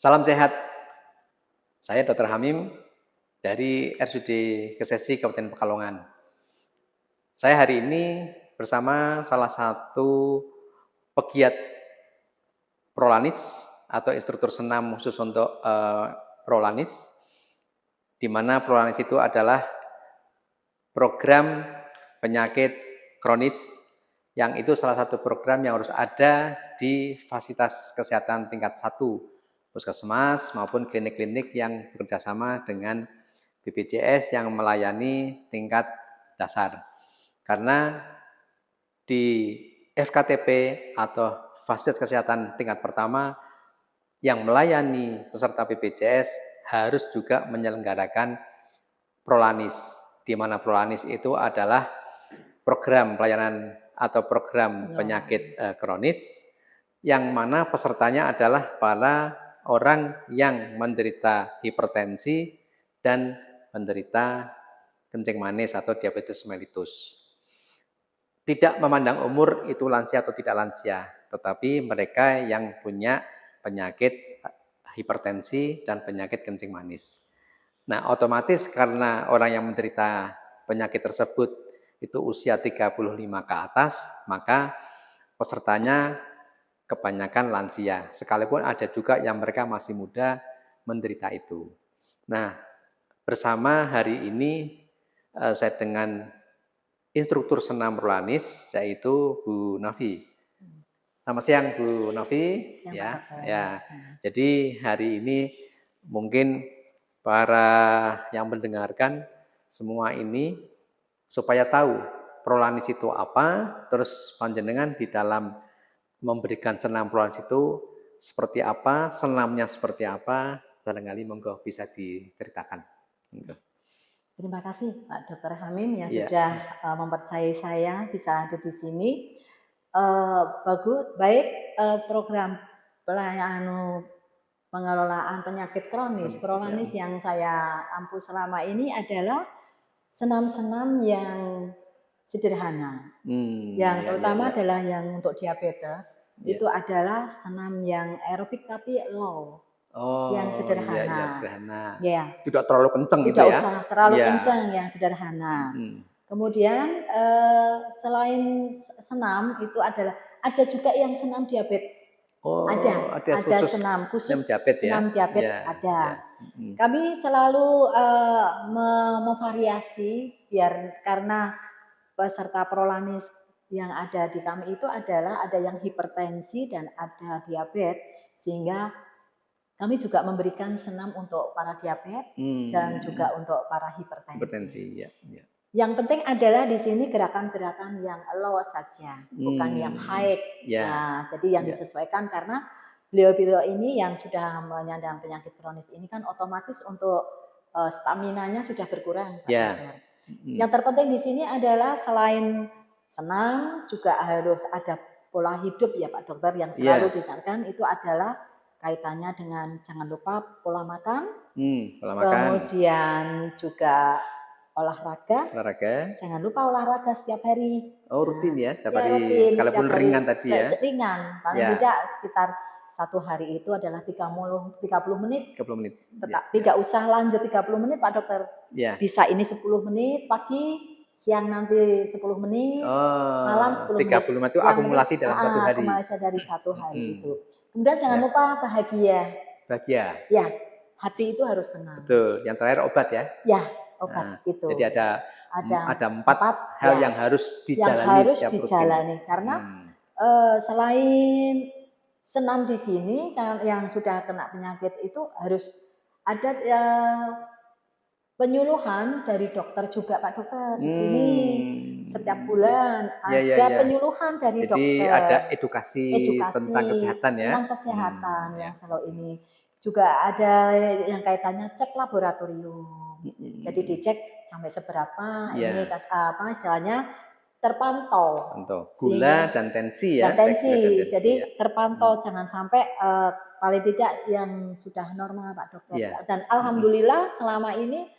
Salam sehat. Saya Dr. Hamim dari RSUD Kesesi Kabupaten Pekalongan. Saya hari ini bersama salah satu pegiat prolanis atau instruktur senam khusus untuk prolanis, di mana prolanis itu adalah program penyakit kronis yang itu salah satu program yang harus ada di fasilitas kesehatan tingkat 1, puskesmas maupun klinik-klinik yang bekerjasama dengan BPJS yang melayani tingkat dasar. Karena di FKTP atau fasilitas kesehatan tingkat pertama yang melayani peserta BPJS harus juga menyelenggarakan prolanis, di mana prolanis itu adalah program pelayanan atau program penyakit kronis yang mana pesertanya adalah para orang yang menderita hipertensi dan menderita kencing manis atau diabetes mellitus. Tidak memandang umur itu lansia atau tidak lansia, tetapi mereka yang punya penyakit hipertensi dan penyakit kencing manis. Nah, otomatis karena orang yang menderita penyakit tersebut itu usia 35 ke atas, maka pesertanya kebanyakan lansia. Sekalipun ada juga yang mereka masih muda menderita itu. Nah, bersama hari ini saya dengan instruktur senam prolanis yaitu Bu Novi. Selamat siang Bu Novi. Ya. Jadi hari ini mungkin para yang mendengarkan semua ini supaya tahu prolanis itu apa, terus panjenengan di dalam memberikan senam prolanis itu seperti apa, senamnya seperti apa, barangkali monggo bisa diceritakan. Terima kasih Pak Dr. Hamim yang sudah mempercayai saya bisa ada di sini. Baik program pelayanan pengelolaan penyakit kronis, prolanis yang saya ampu selama ini adalah senam-senam yang sederhana. Yang terutama adalah yang untuk diabetes, itu adalah senam yang aerobik tapi low. Yang sederhana. Sederhana. Ya. Tidak terlalu kencang gitu ya. Tidak ya. usah terlalu kencang, yang sederhana. Kemudian selain senam itu ada juga yang senam diabetes. Ada senam khusus diabetes, senam diabetes ada. Kami selalu memvariasi karena peserta prolanis yang ada di kami itu adalah ada yang hipertensi dan ada diabetes, sehingga kami juga memberikan senam untuk para diabetes dan juga untuk para hipertensi. Yang penting adalah di sini gerakan-gerakan yang low saja, bukan yang high. Nah, jadi yang disesuaikan karena beliau-beliau ini yang sudah menyandang penyakit kronis ini kan otomatis untuk stamina-nya sudah berkurang, Pak Dokter. Yang terpenting di sini adalah selain senam juga harus ada pola hidup ya Pak Dokter yang selalu diingatkan itu adalah kaitannya dengan jangan lupa pola makan, kemudian juga olahraga. Jangan lupa olahraga setiap hari. Rutin ya, setiap hari. Sekalipun ringan tadi ya. Ringan, paling tidak sekitar satu hari itu adalah 30 menit. 30 menit. Tidak usah lanjut 30 menit Pak Dokter. Bisa ini 10 menit pagi, siang nanti 10 menit, malam 10 menit. 30 menit itu akumulasi dalam satu hari. Akumulasi dari satu hari itu. Kemudian jangan lupa bahagia. Bahagia. Ya, hati itu harus senang. Betul. Yang terakhir obat ya. Ya, obat itu. Jadi ada 4 hal yang harus dijalani karena selain senam di sini yang sudah kena penyakit itu harus ada penyuluhan dari dokter juga Pak Dokter di sini. Setiap bulan ada penyuluhan dari dokter. Jadi ada edukasi tentang kesehatan ya. Tentang kesehatan yang selalu ini. Juga ada yang kaitannya cek laboratorium. Jadi dicek sampai seberapa ini istilahnya terpantau. Gula dan tensi ya. Dan tensi. Jadi terpantau jangan sampai paling tidak yang sudah normal Pak Dokter. Dan alhamdulillah selama ini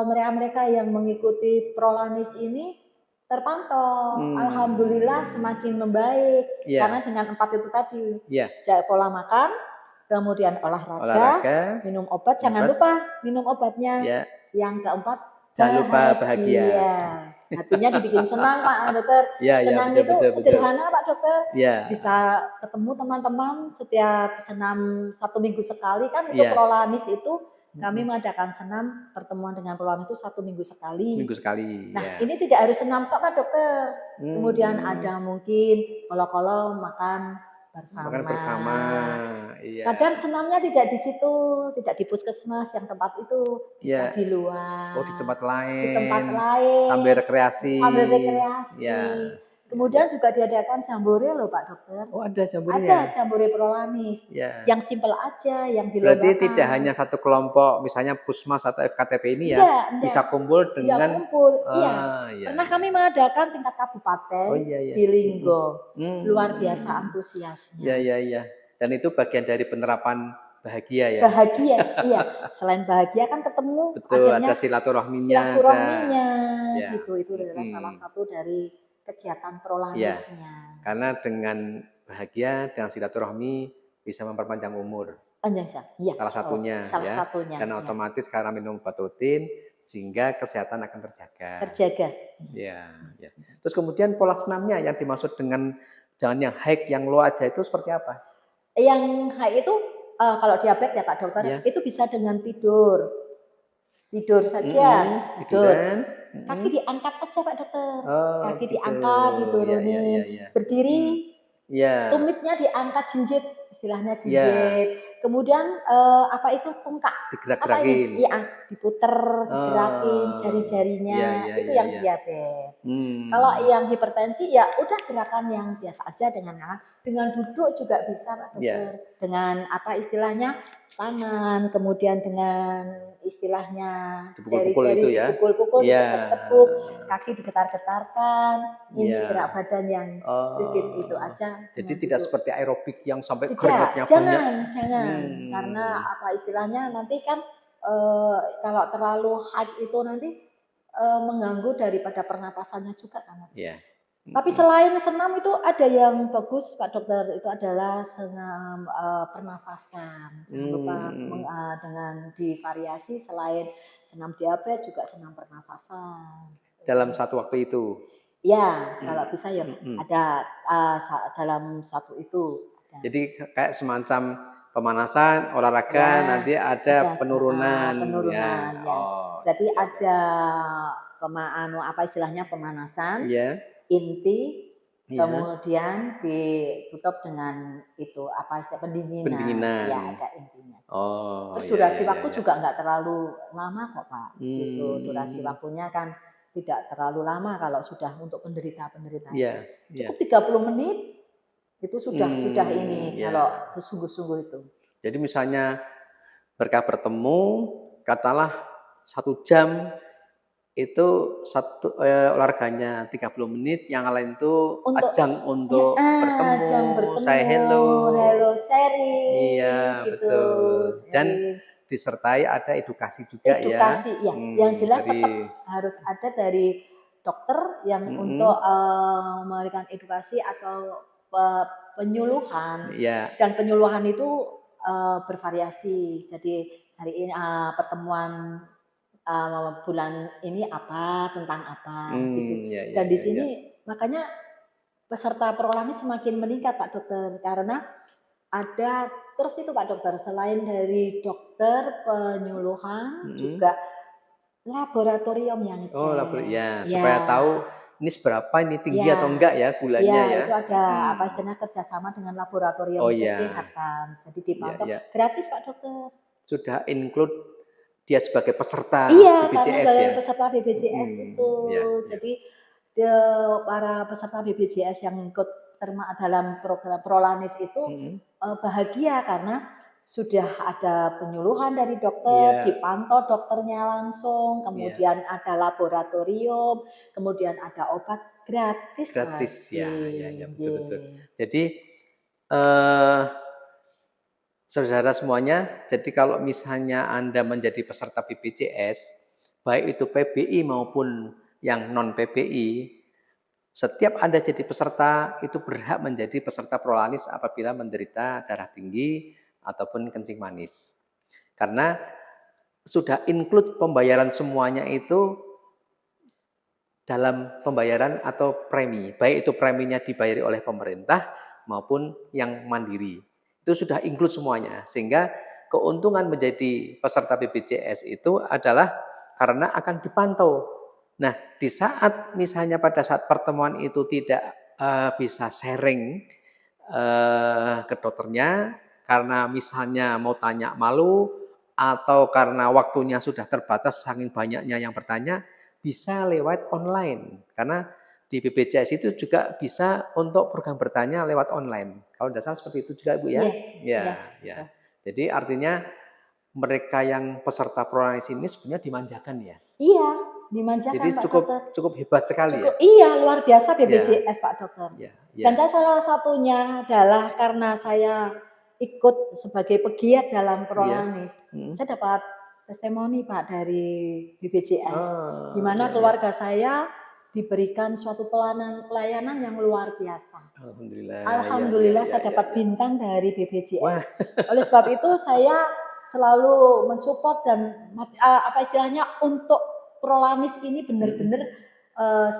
mereka-mereka yang mengikuti prolanis ini terpantau. Alhamdulillah semakin membaik karena dengan 4 itu tadi. Pola makan, kemudian olahraga, olahraga, minum obat, jangan obat, lupa minum obatnya. ya, Yang keempat, jangan lupa bahagia. Hatinya dibikin senang, Pak Dokter. Ya, ya, Senang betul, itu betul, betul. sederhana, Pak Dokter. Ya, Bisa ketemu teman-teman setiap senam 1 minggu sekali kan itu ya. Prolanis itu kami mengadakan senam pertemuan dengan Prolanis itu 1 minggu sekali. Seminggu sekali. Nah, ya. ini tidak harus senam tok, Pak Dokter. Kemudian ada mungkin kalau makan bersama. Makan bersama. Iya. Kadang senamnya tidak di situ, tidak di puskesmas yang tempat itu, bisa di luar. Oh, di tempat lain. Di tempat lain. Sambil rekreasi. Sambil rekreasi. Ya. Kemudian juga diadakan jambore loh Pak Dokter. Oh, ada jambore. Ada jambore Prolanis. Ya. Yang simpel aja, yang dilombakan. Berarti tidak hanya satu kelompok, misalnya Pusmas atau FKTP ini ya, enggak. bisa kumpul dengan. Iya. Pernah kami mengadakan tingkat kabupaten di Linggo. Luar biasa antusiasnya. Iya. Dan itu bagian dari penerapan bahagia ya. Bahagia, iya. Selain bahagia kan ketemu. Betul, akhirnya ada silaturahminya. Gitu. Itu adalah salah satu dari kegiatan Prolanisnya. Karena dengan bahagia, dengan silaturahmi bisa memperpanjang umur. Iya. Salah satunya. Dan otomatis karena minum obat rutin, sehingga kesehatan akan terjaga. Ya. Terus kemudian pola senamnya yang dimaksud dengan jangan yang high, yang low aja itu seperti apa? Yang high itu kalau diabetes ya Pak Dokter, itu bisa dengan tidur saja, tidur. Kaki diangkat aja Pak Dokter, kaki diangkat, diturunin, berdiri, tumitnya diangkat, jinjit, istilahnya jinjit. Kemudian tungkak, digerak-gerakin, diputer, digerakin jari-jarinya, itu yang diabetes. Kalau yang hipertensi ya udah gerakan yang biasa aja dengan duduk juga bisa Pak Dokter. Dengan istilahnya tangan, kemudian dengan istilahnya jari-jari dipukul-pukul, ditepuk, kaki digetar-getarkan, ini gerak badan yang sedikit itu aja. Jadi tidak seperti aerobik yang sampai keringatnya banyak. Jangan. Karena istilahnya nanti kan kalau terlalu high itu nanti mengganggu daripada pernapasannya juga kan. Tapi selain senam itu ada yang bagus Pak Dokter, itu adalah senam pernafasan. Jangan lupa dengan divariasi selain senam diabetes juga senam pernafasan. Dalam satu waktu itu? Ya, kalau bisa ya ada dalam satu itu. Jadi kayak semacam pemanasan, olahraga, nanti ada penurunan. Jadi ada pemanasan. Inti, kemudian ditutup dengan itu pendinginan. Ya, ada intinya. Terus durasi waktu juga nggak terlalu lama kok Pak. Durasi waktunya kan tidak terlalu lama kalau sudah untuk penderita-penderita. Cukup 30 menit itu sudah ini kalau sungguh-sungguh itu. Jadi misalnya berkah bertemu, katalah 1 jam. Itu olahraganya 30 menit, yang lain itu ajang untuk bertemu, saya hello sharing. Iya, betul. Dan disertai ada edukasi juga ya. Yang jelas tetap harus ada dari dokter yang untuk memberikan edukasi atau penyuluhan. Dan penyuluhan itu bervariasi. Jadi hari ini pertemuan bulan ini tentang apa gitu. Dan di sini makanya peserta Prolanis semakin meningkat Pak Dokter, karena ada terus itu Pak Dokter, selain dari dokter penyuluhan juga laboratorium yang ngecek. Supaya tahu ini seberapa, ini tinggi atau enggak ya gulanya ya. Itu ada kerjasama dengan laboratorium kesehatan. Jadi dipantau gratis Pak Dokter. Sudah include dia sebagai peserta BPJS karena peserta BPJS itu. Jadi para peserta BPJS yang ikut dalam program Prolanis itu bahagia karena sudah ada penyuluhan dari dokter, dipantau dokternya langsung, kemudian ada laboratorium, kemudian ada obat gratis. Betul. Jadi saudara semuanya, jadi kalau misalnya Anda menjadi peserta BPJS, baik itu PBI maupun yang non-PBI, setiap Anda jadi peserta itu berhak menjadi peserta Prolanis apabila menderita darah tinggi ataupun kencing manis. Karena sudah include pembayaran semuanya itu dalam pembayaran atau premi, baik itu preminya dibayari oleh pemerintah maupun yang mandiri. Itu sudah include semuanya, sehingga keuntungan menjadi peserta BPJS itu adalah karena akan dipantau. Nah, di saat misalnya pada saat pertemuan itu tidak bisa sharing ke dokternya, karena misalnya mau tanya malu, atau karena waktunya sudah terbatas saking banyaknya yang bertanya, bisa lewat online. Karena di BPJS itu juga bisa untuk program bertanya lewat online. Kalau tidak salah seperti itu juga Ibu ya? Iya, Ya, iya. ya. Jadi artinya mereka yang peserta Prolanis ini sebenarnya dimanjakan ya. Iya, Jadi dimanjakan Pak cukup Dokter. cukup hebat sekali ya. Cukup iya, luar biasa Ya, BPJS Pak Dokter. ya, Dan ya. saya salah satunya adalah karena saya ikut sebagai pegiat dalam Iya. Prolanis. Saya dapat testimoni Pak dari BPJS, di mana Iya, iya. keluarga saya diberikan suatu pelayanan yang luar biasa. Alhamdulillah. Alhamdulillah Ya, saya ya, dapat ya. bintang dari BPJS. Wah. Oleh sebab itu saya selalu mensupport dan apa istilahnya untuk Prolanis ini benar-benar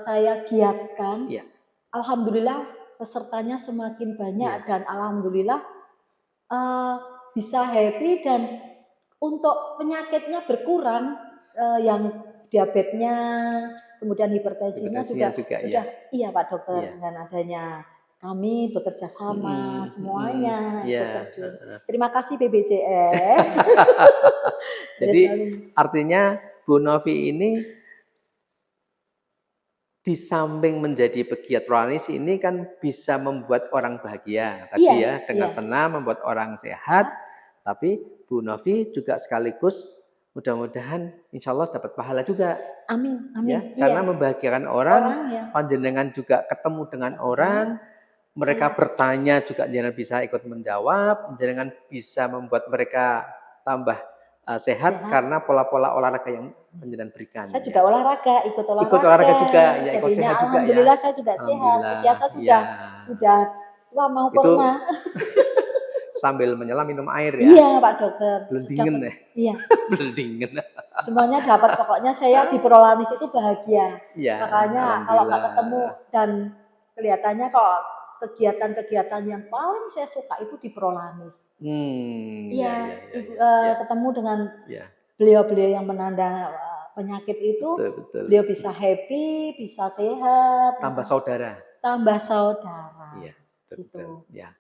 saya giatkan. Iya. Alhamdulillah pesertanya semakin banyak Iya. dan alhamdulillah bisa happy dan untuk penyakitnya berkurang, yang diabetesnya, kemudian hipertensinya Hipertensinya juga juga, sudah ya. iya Pak Dokter, Iya. dengan adanya kami bekerja sama semuanya ikut Iya. terjun. Terima kasih BPJS. Jadi artinya Bu Novi ini di samping menjadi pegiat Prolanis ini kan bisa membuat orang bahagia tadi Iya, ya, dengan iya. senam membuat orang sehat, tapi Bu Novi juga sekaligus mudah-mudahan insya Allah dapat pahala juga. Amin, amin. Ya, Iya. karena membahagiakan orang, ya. panjenengan juga ketemu dengan orang, mereka bertanya juga jangan bisa ikut menjawab, jangan bisa membuat mereka tambah sehat karena pola-pola olahraga yang panjenengan berikan. Saya juga olahraga, ikut olahraga. Ikut olahraga juga, ya ikut Jadinya sehat juga ya. alhamdulillah saya juga sehat. Usia saya sudah wah mau pernah. Sambil menyelam minum air ya. Iya Pak Dokter. Belum dingin ya. Iya. Belum dingin. Semuanya dapat, pokoknya saya di Prolanis itu bahagia. Ya, makanya kalau nggak ketemu dan kelihatannya kok kegiatan-kegiatan yang paling saya suka itu di Prolanis. Iya, ketemu dengan beliau-beliau yang menandang penyakit itu, betul. Beliau bisa happy, bisa sehat, tambah saudara. Tambah saudara. Iya, betul. Ya.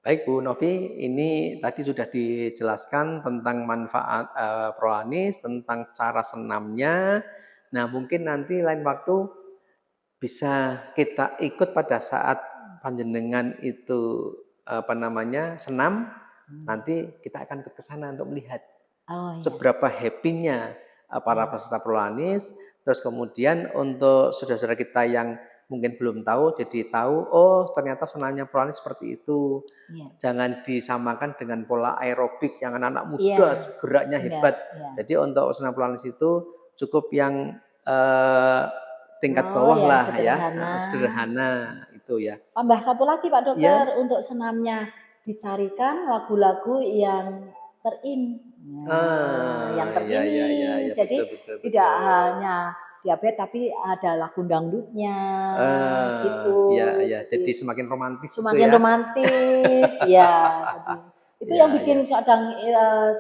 Baik Bu Novi, ini tadi sudah dijelaskan tentang manfaat Prolanis, tentang cara senamnya. Nah, mungkin nanti lain waktu bisa kita ikut pada saat panjenengan itu senam. Nanti kita akan ke sana untuk melihat seberapa happy-nya para peserta Prolanis. Terus kemudian untuk saudara-saudara kita yang mungkin belum tahu, jadi tahu, oh ternyata senamnya Prolanis seperti itu. Jangan disamakan dengan pola aerobik yang anak-anak muda geraknya hebat. Jadi untuk senam Prolanis itu cukup yang tingkat bawah lah sederhana itu ya. Tambah satu lagi Pak Dokter, untuk senamnya dicarikan lagu-lagu yang yang terini. Jadi betul. Tidak hanya diabetes tapi ada lagu dangdutnya gitu. Iya. Jadi semakin romantis. Semakin romantis, ya. Itu yang bikin kadang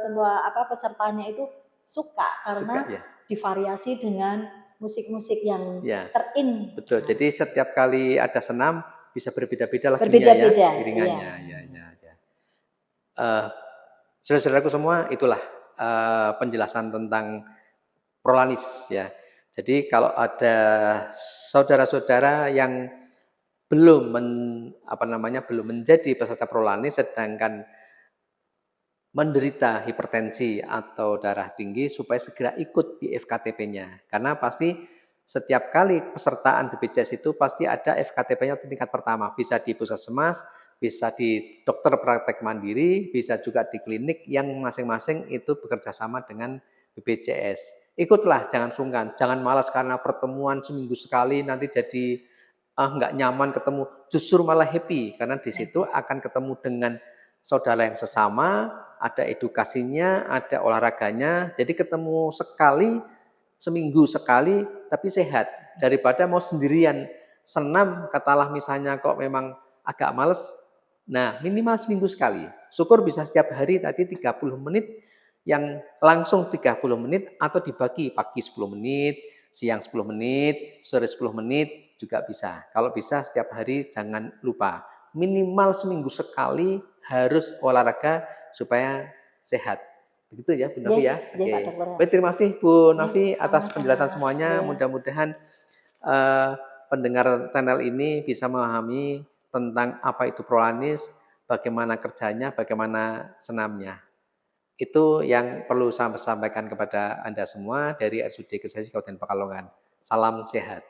semua pesertanya itu suka karena divariasi dengan musik-musik yang terin. Betul. Jadi setiap kali ada senam bisa berbeda-beda lagunya ya, iringannya. Ya. Saudara-saudaraku semua, itulah penjelasan tentang Prolanis ya. Jadi kalau ada saudara-saudara yang belum belum menjadi peserta Prolanis sedangkan menderita hipertensi atau darah tinggi, supaya segera ikut di FKTP-nya. Karena pasti setiap kali pesertaan BPJS itu pasti ada FKTP-nya tingkat pertama. Bisa di puskesmas, bisa di dokter praktek mandiri, bisa juga di klinik yang masing-masing itu bekerja sama dengan BPJS. Ikutlah, jangan sungkan, jangan malas karena pertemuan seminggu sekali nanti jadi nggak nyaman ketemu. Justru malah happy karena di situ akan ketemu dengan saudara yang sesama, ada edukasinya, ada olahraganya, jadi ketemu sekali, seminggu sekali, tapi sehat. Daripada mau sendirian, senam, katalah misalnya kok memang agak males, nah minimal seminggu sekali. Syukur bisa setiap hari tadi 30 menit, yang langsung 30 menit, atau dibagi pagi 10 menit, siang 10 menit, sore 10 menit, juga bisa. Kalau bisa setiap hari jangan lupa. Minimal seminggu sekali harus olahraga supaya sehat. Begitu ya Bu Nggih, Nafi ya. nggih Oke. Pak Dokter. Baik, terima kasih Bu Nggih, Nafi atas sama-sama. penjelasan semuanya. Nggih. Mudah-mudahan pendengar channel ini bisa memahami tentang apa itu prolanis, bagaimana kerjanya, bagaimana senamnya. Itu yang perlu saya sampaikan kepada Anda semua dari RSUD Kesehatan Kabupaten Pekalongan. Salam sehat.